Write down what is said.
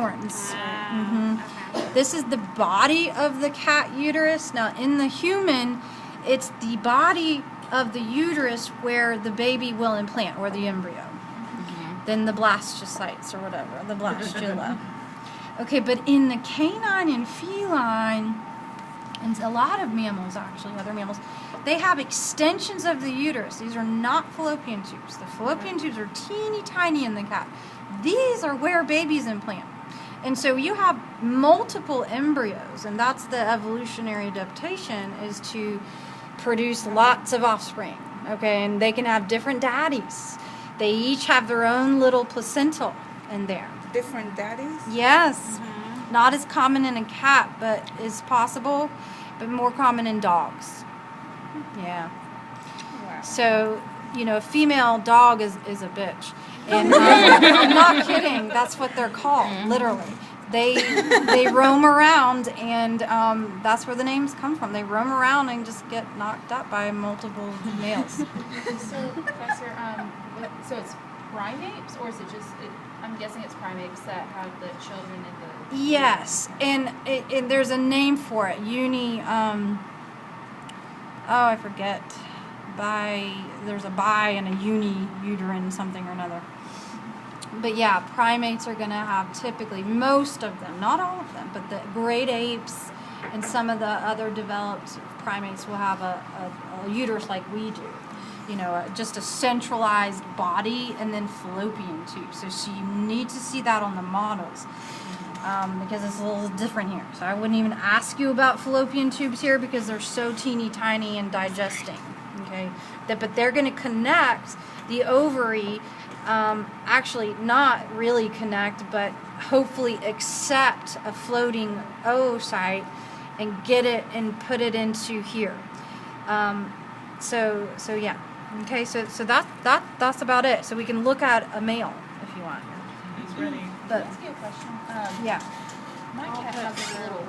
horns. Okay. This is the body of the cat uterus. Now, in the human, it's the body of the uterus where the baby will implant, or the embryo. Then the blastocytes, or whatever, the blastula. Okay, but in the canine and feline, and a lot of mammals, actually, other mammals, they have extensions of the uterus. These are not fallopian tubes. The fallopian tubes are teeny tiny in the cat. These are where babies implant. And so you have multiple embryos, and that's the evolutionary adaptation, is to produce lots of offspring, okay? And they can have different daddies. They each have their own little placental in there. Different daddies? Yes. Not as common in a cat, but is possible, but more common in dogs. Yeah. Wow. So, a female dog is a bitch. And I'm not kidding. That's what they're called, literally. They roam around, and that's where the names come from. They roam around and just get knocked up by multiple males. So, Professor, so it's primates, or is it just? I'm guessing it's primates that have the children in the. Yes, and there's a name for it. I forget. There's a bi and a uni-uterine something or another. But yeah, primates are going to have typically, most of them, not all of them, but the great apes and some of the other developed primates will have a uterus like we do. Just a centralized body and then fallopian tubes. So you need to see that on the models because it's a little different here. So I wouldn't even ask you about fallopian tubes here because they're so teeny tiny and digesting. Okay, but they're going to connect the ovary. Actually, not really connect, but hopefully accept a floating oocyte and get it and put it into here. So yeah. Okay, so that's about it. So we can look at a male if you want. He's ready. But Can I ask you a question? yeah. My cat has a little